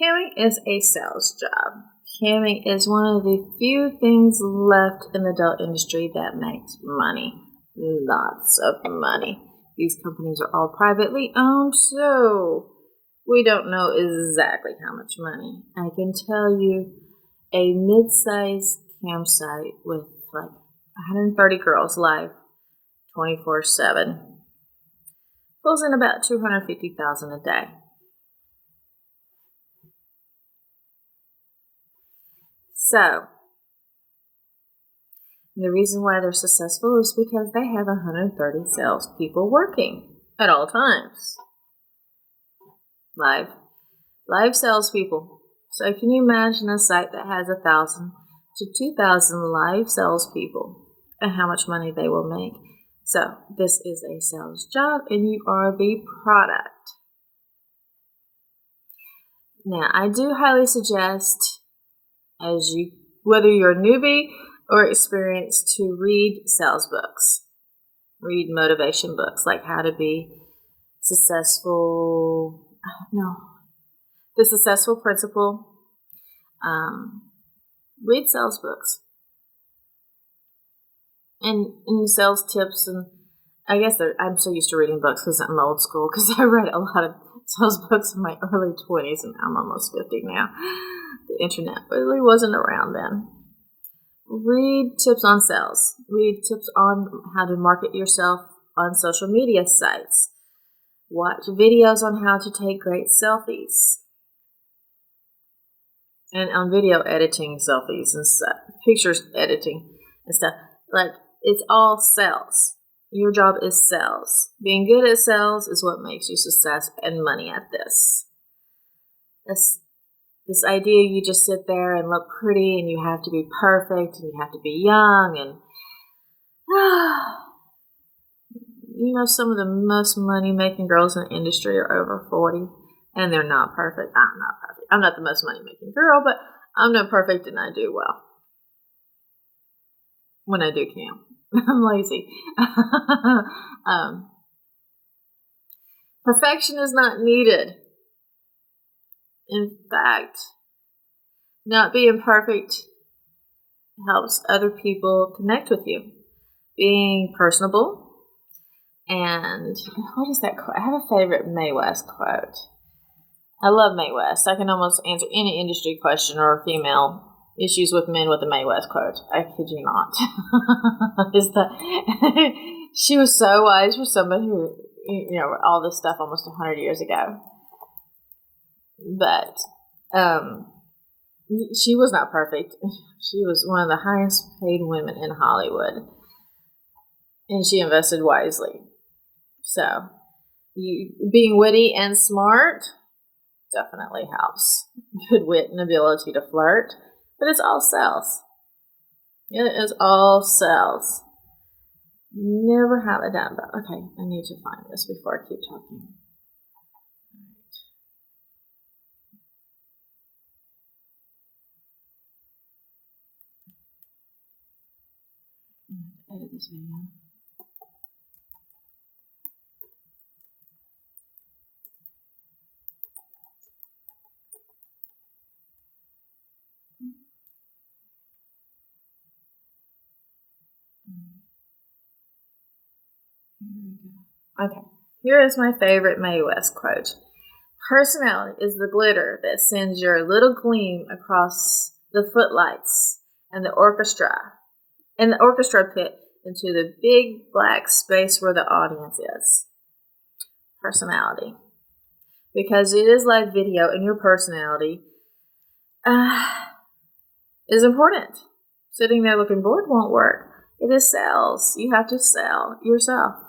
Camming is a sales job. Camming is one of the few things left in the adult industry that makes money. Lots of money. These companies are all privately owned, so we don't know exactly how much money. I can tell you a mid-sized campsite with like 130 girls live 24/7 pulls in about $250,000 a day. So, the reason why they're successful is because they have 130 salespeople working at all times. Live salespeople. So can you imagine a site that has 1,000 to 2,000 live salespeople and how much money they will make? So this is a sales job and you are the product. Now, I do highly suggest whether you're a newbie or experienced, to read sales books. Read motivation books like How to Be Successful. The Successful Principle. Read sales books. And sales tips, and I guess I'm so used to reading books because I'm old school, because I read a lot of sales books in my early 20s and I'm almost 50 now. The internet really wasn't around then. Read tips on sales. Read tips on how to market yourself on social media sites. Watch videos on how to take great selfies. And on video editing selfies and stuff. Pictures editing and stuff. Like, it's all sales. Your job is sales. Being good at sales is what makes you success and money at this. This idea you just sit there and look pretty and you have to be perfect and you have to be young and some of the most money making girls in the industry are over 40 and they're not perfect. I'm not perfect. I'm not the most money making girl, but I'm not perfect and I do well. When I do camp. I'm lazy. Perfection is not needed. In fact, not being perfect helps other people connect with you. Being personable. And what is that quote? I have a favorite Mae West quote. I love Mae West. I can almost answer any industry question or female issues with men with a Mae West quote. I kid you not. She was so wise for somebody who, all this stuff almost 100 years ago. But she was not perfect. She was one of the highest paid women in Hollywood. And she invested wisely. So, being witty and smart definitely helps. Good wit and ability to flirt. But it's all sales. It is all sales. Never have a doubt about. Okay, I need to find this before I keep talking. Edit this video. Okay, here is my favorite Mae West quote. Personality is the glitter that sends your little gleam across the footlights and the orchestra pit into the big black space where the audience is. Personality. Because it is live video and your personality is important. Sitting there looking bored won't work. It is sales. You have to sell yourself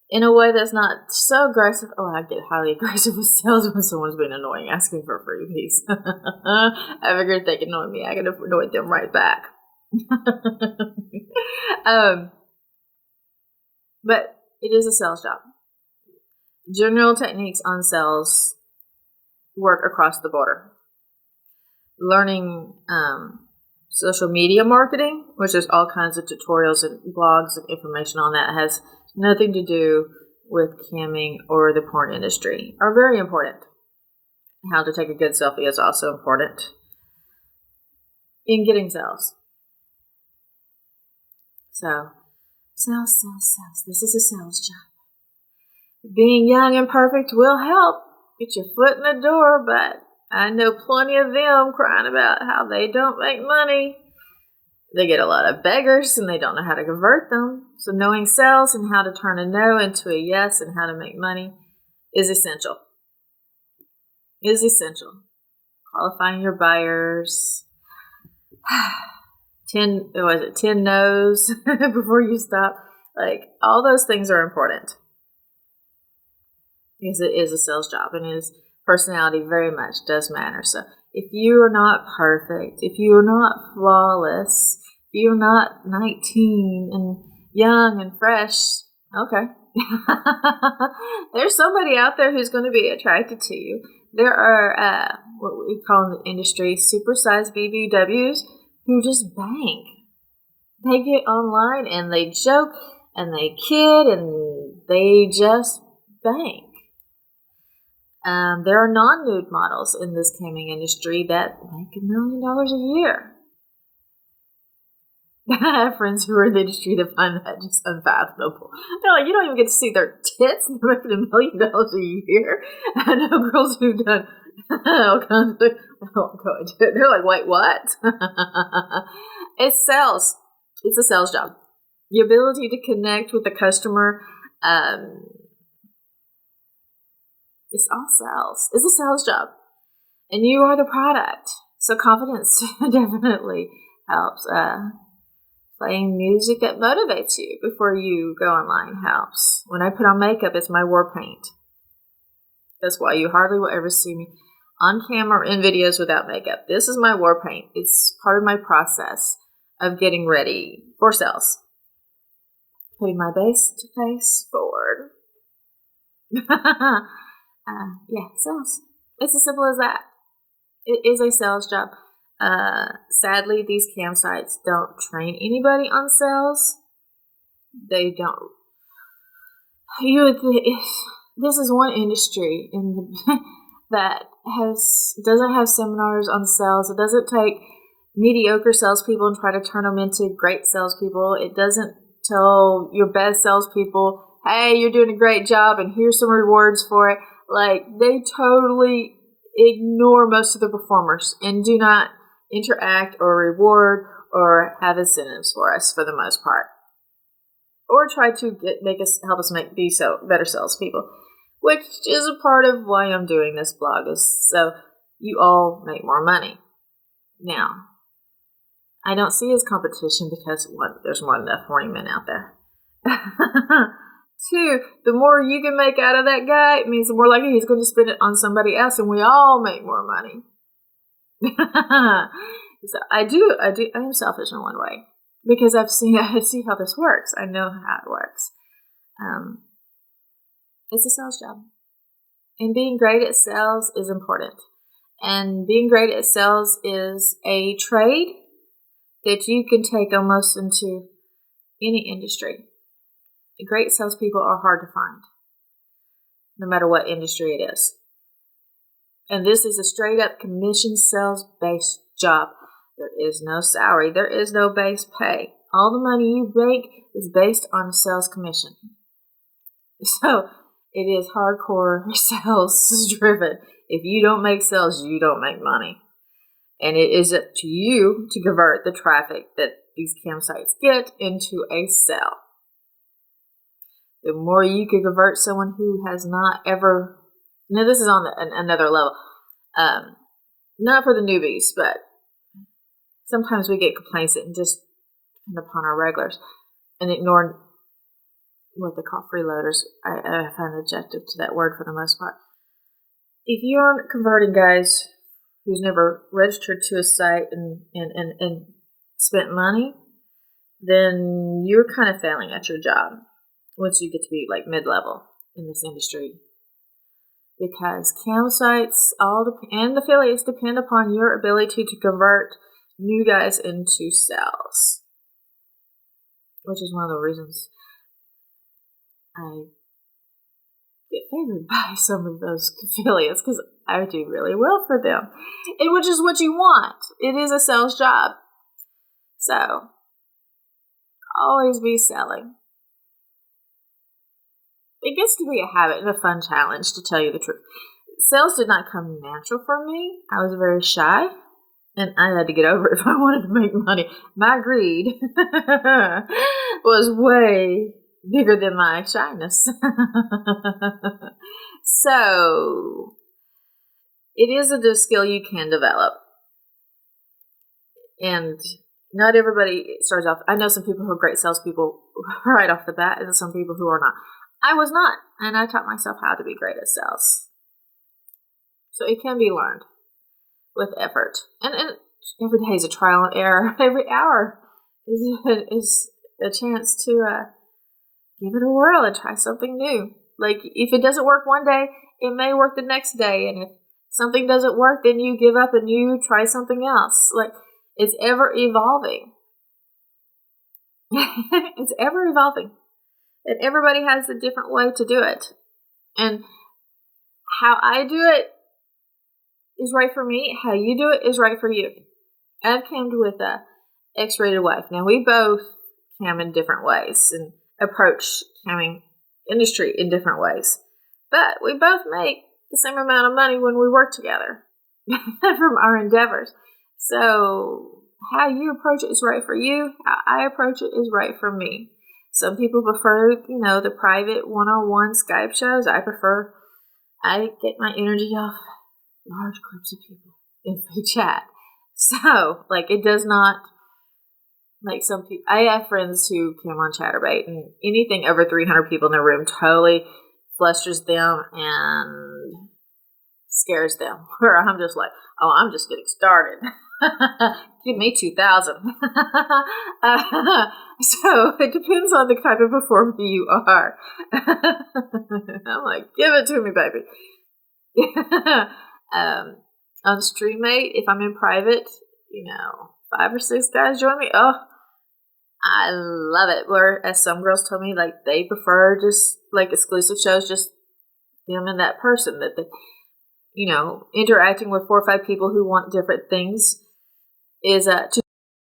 in a way that's not so aggressive. Oh, I get highly aggressive with sales when someone's being annoying, asking for freebies. I figured if they can annoy me, I can annoy them right back. But it is a sales job. General techniques on sales work across the border. Learning social media marketing, which there's all kinds of tutorials and blogs and information on that, has nothing to do with camming or the porn industry, are very important. how to take a good selfie is also important in getting sales. So, sales. This is a sales job. Being young and perfect will help get your foot in the door, but I know plenty of them crying about how they don't make money. They get a lot of beggars and they don't know how to convert them. So knowing sales and how to turn a no into a yes and how to make money is essential. Qualifying your buyers. 10 no's before you stop. Like, all those things are important. Because it is a sales job and his personality very much does matter. So if you are not perfect, if you are not flawless, if you're not 19 and young and fresh, okay. There's somebody out there who's going to be attracted to you. There are what we call in the industry supersized BBWs who just bank. They get online and they joke and they kid and they just bank. There are non-nude models in this camming industry that make $1 million a year. I have friends who are in the industry that find that just unfathomable. They're like, you don't even get to see their tits and they're making $1 million a year. I know girls who've done all kinds of things. They're like, wait, what? It's sales. It's a sales job. The ability to connect with the customer, it's all sales. It's a sales job. And you are the product. So confidence definitely helps. Playing music that motivates you before you go online helps. When I put on makeup, it's my war paint. That's why you hardly will ever see me on camera or in videos without makeup. This is my war paint. It's part of my process of getting ready for sales. Putting my best face forward. Sales. It's as simple as that. It is a sales job. Sadly, these campsites don't train anybody on sales. They don't. This is one industry that doesn't have seminars on sales. It doesn't take mediocre salespeople and try to turn them into great salespeople. It doesn't tell your best salespeople, hey, you're doing a great job and here's some rewards for it. Like, they totally ignore most of the performers and do not interact or reward or have incentives for us for the most part, or try to help us be better salespeople, which is a part of why I'm doing this blog, is so you all make more money. Now, I don't see it as competition because, one, there's more than enough horny men out there. Two, the more you can make out of that guy, it means the more likely he's going to spend it on somebody else, and we all make more money. So I am selfish in one way because I see how this works. I know how it works. It's a sales job, and being great at sales is important. And being great at sales is a trade that you can take almost into any industry. Great salespeople are hard to find, no matter what industry it is. And this is a straight up commission sales based job. There is no salary. There is no base pay. All the money you make is based on sales commission. So it is hardcore sales driven. If you don't make sales, you don't make money. And it is up to you to convert the traffic that these campsites get into a sale. The more you can convert someone who has not ever, now this is on another level, not for the newbies, but sometimes we get complacent and just depend upon our regulars and ignore what they call freeloaders. I find objective to that word for the most part. If you aren't converting guys who's never registered to a site and spent money, then you're kind of failing at your job once you get to be like mid-level in this industry. Because campsites and affiliates depend upon your ability to convert new guys into sales, which is one of the reasons I get favored by some of those affiliates, because I do really well for them, and which is what you want. It is a sales job. So, always be selling. It gets to be a habit and a fun challenge, to tell you the truth. Sales did not come natural for me. I was very shy, and I had to get over it if I wanted to make money. My greed was way bigger than my shyness. So, it is a skill you can develop. And not everybody starts off. I know some people who are great salespeople right off the bat, and some people who are not. I was not, and I taught myself how to be great at sales. So it can be learned with effort. And every day is a trial and error. Every hour is a chance to give it a whirl and try something new. Like, if it doesn't work one day, it may work the next day. And if something doesn't work, then you give up and you try something else. Like, it's ever evolving. It's ever evolving. And everybody has a different way to do it. And how I do it is right for me. How you do it is right for you. I've camed with a X-rated wife. Now, we both cam in different ways and approach camming industry in different ways. But we both make the same amount of money when we work together from our endeavors. So how you approach it is right for you. How I approach it is right for me. Some people prefer, the private one-on-one Skype shows. I get my energy off large groups of people in free chat. So, it does not, some people, I have friends who came on Chatterbait, and anything over 300 people in their room totally flusters them and scares them. Where I'm just like, oh, I'm just getting started. Give me 2,000. So it depends on the type of performer you are. I'm like, give it to me, baby. On StreamMate, if I'm in private, 5 or 6 guys join me. Oh, I love it. Whereas some girls told me, they prefer just, exclusive shows, just them and that person, that they, interacting with 4 or 5 people who want different things is too